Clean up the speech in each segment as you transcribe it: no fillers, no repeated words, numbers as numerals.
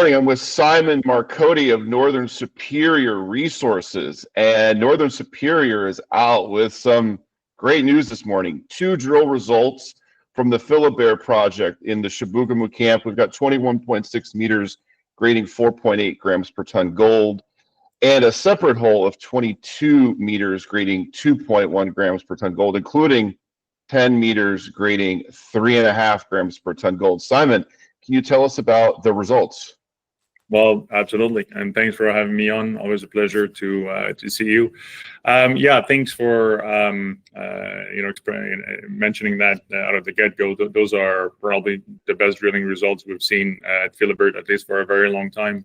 morning. I'm with Simon Marcotti of Northern Superior Resources, and Northern Superior is out with some great news this morning. 2 drill results from the Philibert project in the Chibougamau camp. We've got 21.6 meters grading 4.8 grams per ton gold, and a separate hole of 22 meters grading 2.1 grams per ton gold, including 10 meters grading 3.5 grams per ton gold. Simon, can you tell us about the results? Well, absolutely, and thanks for having me on. Always a pleasure to see you. Yeah, thanks for mentioning that out of the get-go. Those are probably the best drilling results we've seen at Philibert, at least for a very long time.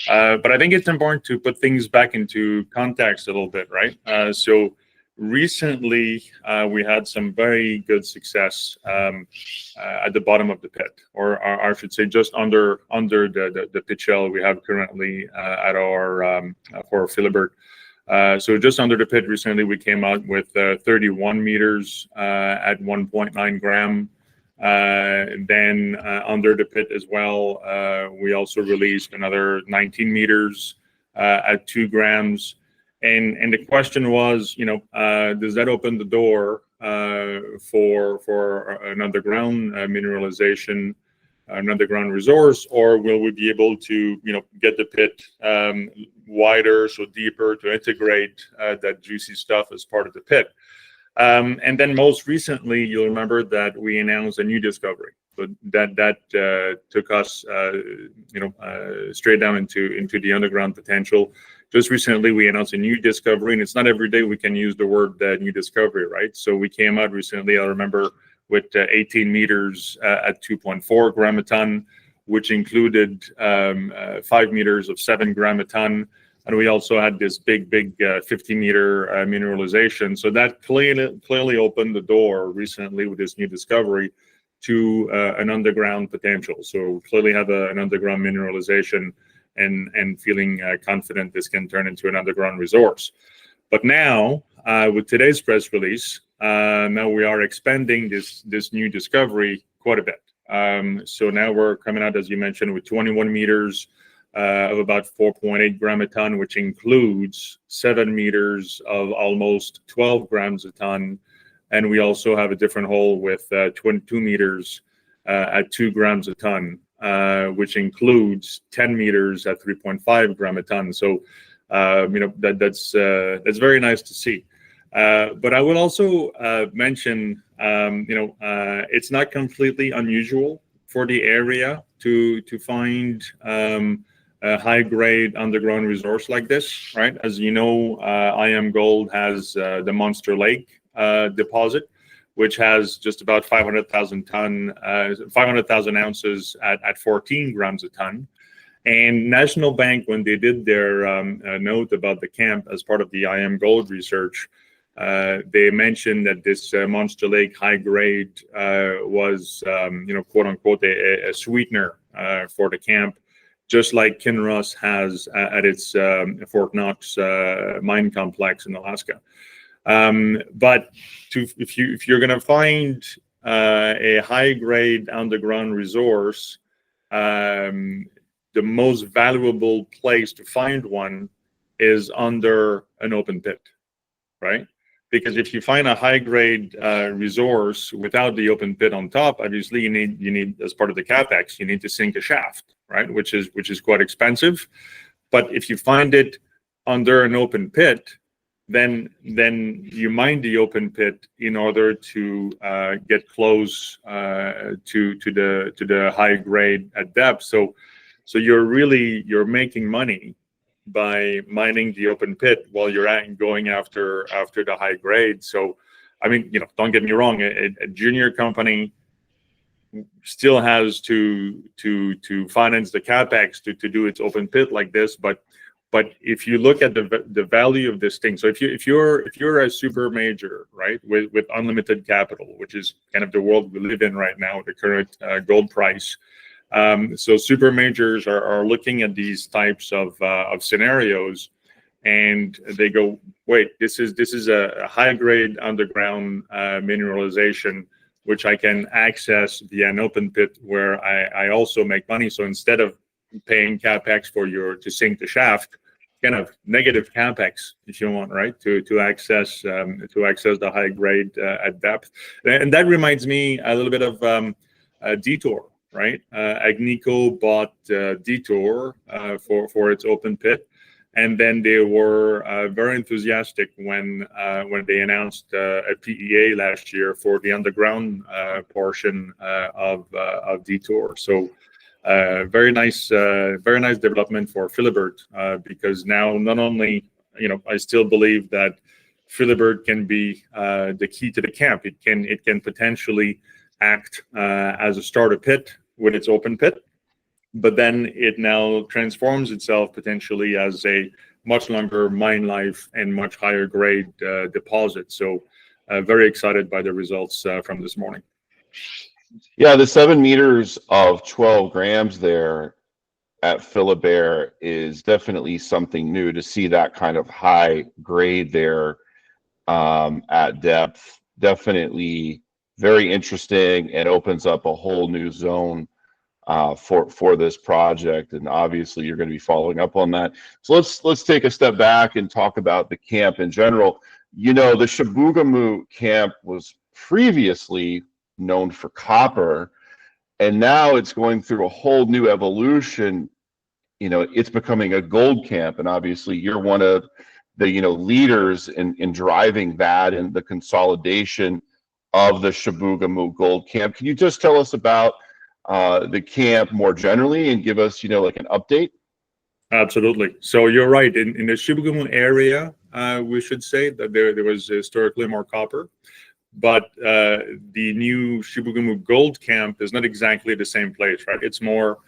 But I think it's important to put things back into context a little bit, right? So recently, we had some very good success at the bottom of the pit, or I should say just under the pit shell we have currently at our for Philibert. So just under the pit recently, we came out with 31 meters at 1.9 gram. Then under the pit as well, we also released another 19 meters at 2 grams. And the question was, does that open the door for an underground mineralization, an underground resource, or will we be able to, get the pit wider, so deeper, to integrate that juicy stuff as part of the pit? And then most recently, you'll remember that we announced a new discovery. So that took us, straight down into the underground potential. Just recently, we announced a new discovery, and it's not every day we can use the word new discovery, right? So we came out recently, I remember, with 18 meters at 2.4 gram a ton, which included 5 meters of 7 gram a ton. And we also had this big 50-meter mineralization. So that clearly opened the door recently with this new discovery to an underground potential. So clearly have an underground mineralization, and feeling confident this can turn into an underground resource. But now, with today's press release, now we are expanding this new discovery quite a bit. So now we're coming out, as you mentioned, with 21 meters of about 4.8 gram a ton, which includes 7 meters of almost 12 grams a ton. And we also have a different hole with 22 meters at 2 grams a ton, which includes 10 meters at 3.5 gram a ton. So, that's very nice to see. But I will also mention, it's not completely unusual for the area to find a high-grade underground resource like this, right? As you know, IAMGOLD has the Monster Lake deposit, which has just about 500,000 ounces at 14 grams a ton. And National Bank, when they did their note about the camp as part of the IAMGOLD research, they mentioned that this Monster Lake high grade was, quote unquote, a sweetener for the camp, just like Kinross has at its Fort Knox mine complex in Alaska. But if you're going to find a high-grade underground resource, the most valuable place to find one is under an open pit, right? Because if you find a high-grade resource without the open pit on top, obviously you need as part of the capex, you need to sink a shaft, right? Which is quite expensive. But if you find it under an open pit, then you mine the open pit in order to get close to the high grade at depth. So you're making money by mining the open pit while you're going after the high grade. So, I mean, don't get me wrong, a junior company still has to finance the capex to do its open pit like this, but if you look at the value of this thing, so if you're a super major, right, with unlimited capital, which is kind of the world we live in right now, the current gold price, so super majors are looking at these types of scenarios, and they go, wait, this is a high grade underground mineralization, which I can access via an open pit where I also make money. So instead of paying capex to sink the shaft, kind of negative capex if you want, right? To access the high grade at depth, and that reminds me a little bit of Detour, right? Agnico bought Detour for its open pit, and then they were very enthusiastic when they announced a PEA last year for the underground portion of Detour. So very nice development for Philibert, because now not only, I still believe that Philibert can be the key to the camp. It can potentially act as a starter pit with its open pit, but then it now transforms itself potentially as a much longer mine life and much higher grade deposit. So very excited by the results from this morning. Yeah, the 7 meters of 12 grams there at Philibert is definitely something new. To see that kind of high grade there at depth, definitely very interesting, and opens up a whole new zone for this project. And obviously you're going to be following up on that. So let's take a step back and talk about the camp in general. The Chibougamau camp was previously known for copper, and now it's going through a whole new evolution. It's becoming a gold camp, and obviously you're one of the leaders in driving that and the consolidation of the Chibougamau Gold Camp. Can you just tell us about the camp more generally and give us like an update? Absolutely. So you're right. In the Chibougamau area, we should say that there was historically more copper, but the new Chibougamau Gold Camp is not exactly the same place, right? It's more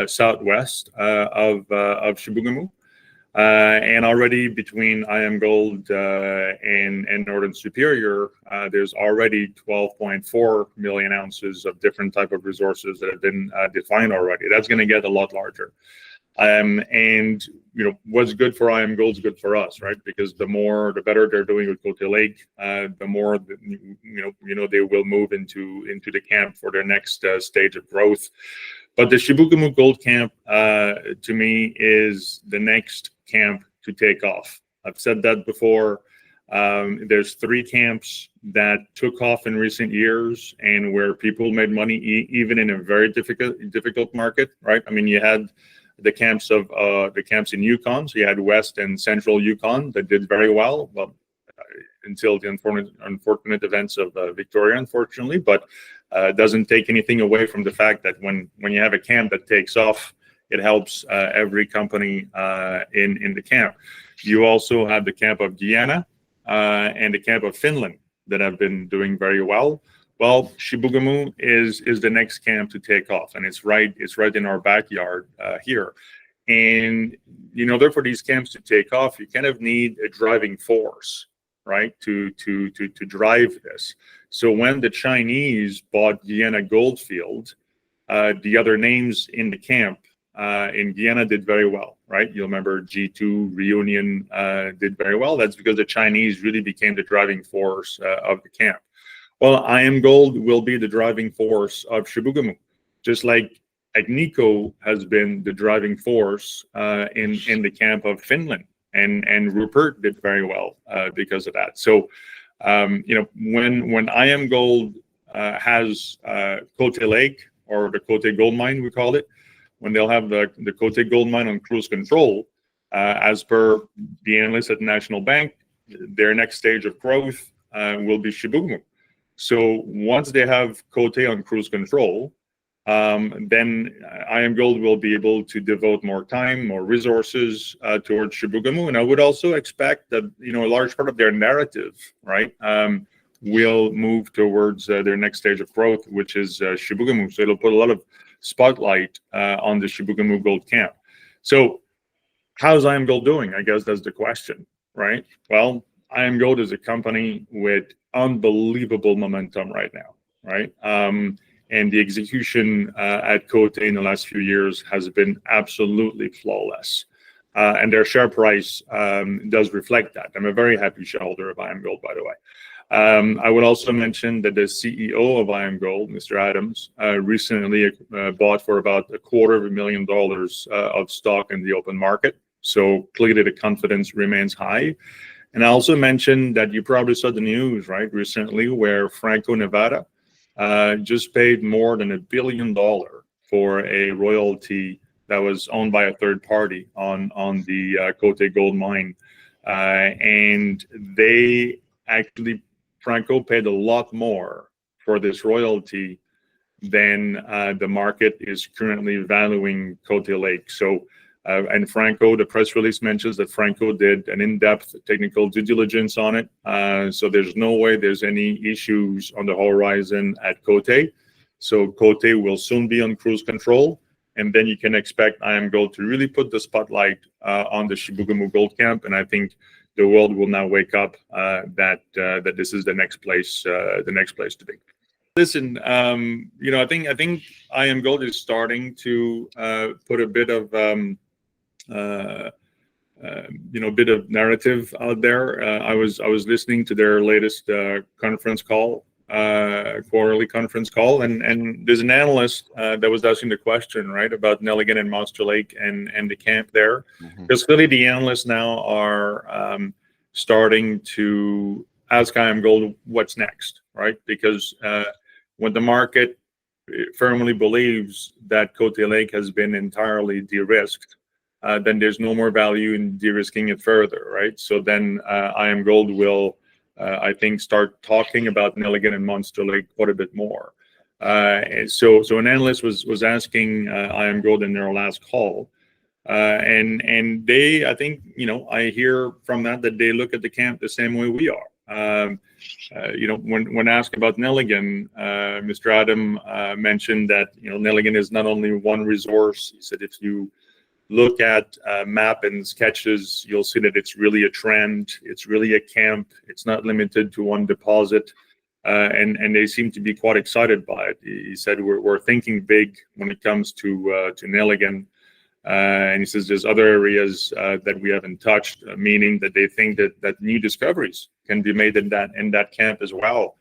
southwest of Chibougamau. And already between IAMGOLD and Northern Superior, there's already 12.4 million ounces of different type of resources that have been defined already. That's going to get a lot larger. And what's good for IAMGOLD is good for us, right? Because the better they're doing with Côté Lake, the more they will move into the camp for their next stage of growth. But the Chibougamau Gold Camp, to me, is the next camp to take off. I've said that before. There's 3 camps that took off in recent years and where people made money even in a very difficult market, right? I mean, you had the camps in Yukon, so you had West and Central Yukon that did very well. Well, until the unfortunate events of Victoria, unfortunately, but it doesn't take anything away from the fact that when you have a camp that takes off, it helps every company in the camp. You also have the camp of Guyana and the camp of Finland that have been doing very well. Well, Chibougamau is the next camp to take off, and it's right in our backyard here. And in order for these camps to take off, you kind of need a driving force, right, to drive this. So when the Chinese bought Guyana Goldfield, the other names in the camp in Guyana did very well, right? You'll remember G2, Reunion did very well. That's because the Chinese really became the driving force of the camp. Well, IAMGOLD will be the driving force of Chibougamau, just like Agnico has been the driving force in the camp of Finland, and Rupert did very well because of that. So, when IAMGOLD has Côté Lake, or the Côté Gold Mine, we call it, when they'll have the Côté Gold Mine on cruise control, as per the analysts at National Bank, their next stage of growth will be Chibougamau. So once they have Côté on cruise control, then IAMGOLD will be able to devote more time, more resources towards Chibougamau. And I would also expect that, a large part of their narrative, right, will move towards their next stage of growth, which is Chibougamau. So it'll put a lot of spotlight on the Chibougamau Gold Camp. So how's IAMGOLD doing? I guess that's the question, right? Well, IAMGOLD is a company with unbelievable momentum right now, right? And the execution at Côté in the last few years has been absolutely flawless. And their share price does reflect that. I'm a very happy shareholder of IAMGOLD, by the way. I would also mention that the CEO of IAMGOLD, Mr. Adams, recently bought for about $250,000 of stock in the open market. So clearly the confidence remains high. And I also mentioned that you probably saw the news, right, recently, where Franco-Nevada just paid more than $1 billion for a royalty that was owned by a third party on the Côté Gold Mine. And they actually, Franco paid a lot more for this royalty than the market is currently valuing Côté Lake. So, and Franco, the press release mentions that Franco did an in-depth technical due diligence on it. So there's no way there's any issues on the horizon at Côté. So Côté will soon be on cruise control. And then you can expect IAMGOLD to really put the spotlight on the Chibougamau Gold Camp. And I think the world will now wake up that this is the next place to be. Listen, I think IAMGOLD is starting to put a bit of bit of narrative out there. I was listening to their latest conference call, quarterly conference call, and there's an analyst that was asking the question, right, about Nelligan and Monster Lake and the camp there, because clearly the analysts now are starting to ask IAMGOLD what's next, right? Because when the market firmly believes that Côté Lake has been entirely de-risked, then there's no more value in de-risking it further, right? So then IAMGOLD will, I think, start talking about Nelligan and Monster Lake quite a bit more. So an analyst was asking IAMGOLD in their last call, and they, I think, I hear from that they look at the camp the same way we are. When asked about Nelligan, Mr. Adam mentioned that Nelligan is not only one resource. He said if you look at map and sketches, you'll see that it's really a trend. It's really a camp. It's not limited to one deposit, and they seem to be quite excited by it. He said we're thinking big when it comes to Nelligan, and he says there's other areas that we haven't touched, meaning that they think that new discoveries can be made in that camp as well.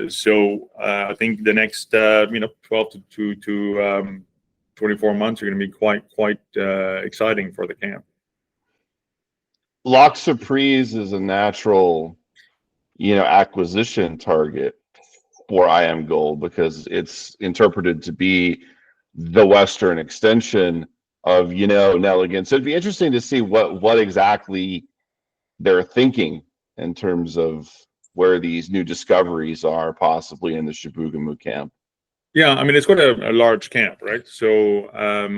So I think the next 12 to 24 months are going to be quite exciting for the camp. Lac Surprise is a natural, acquisition target for IAMGOLD because it's interpreted to be the western extension of, Nelligan. So it'd be interesting to see what exactly they're thinking in terms of where these new discoveries are possibly in the Chibougamau camp. Yeah, I mean, it's quite a large camp, right? So,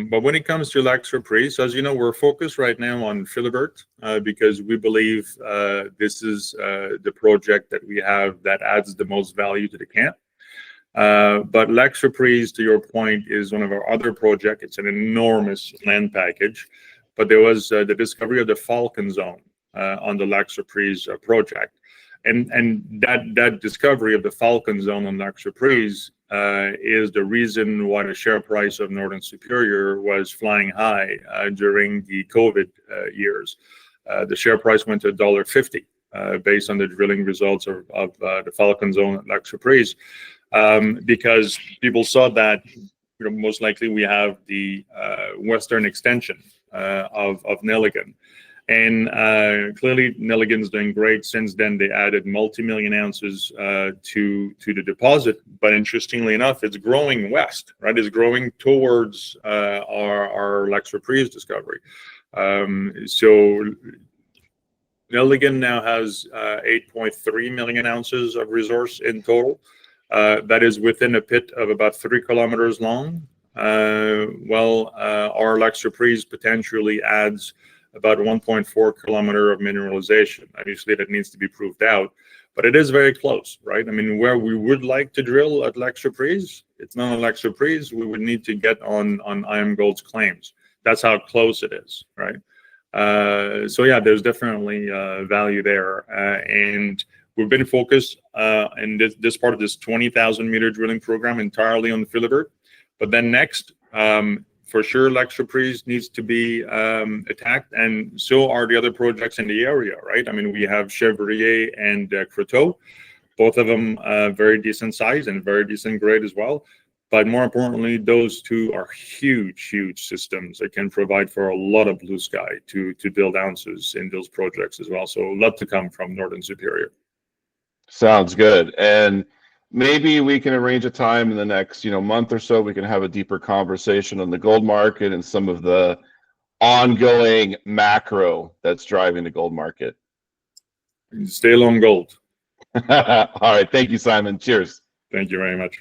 but when it comes to Lac Surprise, as you know, we're focused right now on Philibert because we believe this is the project that we have that adds the most value to the camp. But Lac Surprise, to your point, is one of our other projects. It's an enormous land package, but there was the discovery of the Falcon Zone on the Lac Surprise project. And that discovery of the Falcon Zone on Lac Surprise is the reason why the share price of Northern Superior was flying high during the COVID years. The share price went to $1.50 based on the drilling results of the Falcon Zone at Lac Surprise, because people saw that most likely we have the western extension of Nelligan. And clearly, Nelligan's doing great. Since then, they added multi-million ounces to the deposit. But interestingly enough, it's growing west, right? It's growing towards our Lac Surprise discovery. So Nelligan now has 8.3 million ounces of resource in total. That is within a pit of about 3 kilometers long. Our Lac Surprise potentially adds about 1.4 kilometer of mineralization. Obviously, that needs to be proved out, but it is very close, right? I mean, where we would like to drill at Lac Surprise, it's not on Lac Surprise. We would need to get on IAMGOLD's claims. That's how close it is, right? So yeah, there's definitely value there, and we've been focused in this part of this 20,000 meter drilling program entirely on Philibert. But then next, for sure, Lac Surprise needs to be attacked, and so are the other projects in the area, right? I mean, we have Chevrier and Croteau, both of them very decent size and very decent grade as well. But more importantly, those two are huge, huge systems that can provide for a lot of blue sky to build ounces in those projects as well. So a lot to come from Northern Superior. Sounds good. And maybe we can arrange a time in the next, month or so. We can have a deeper conversation on the gold market and some of the ongoing macro that's driving the gold market. Stay long gold. All right. Thank you, Simon. Cheers. Thank you very much.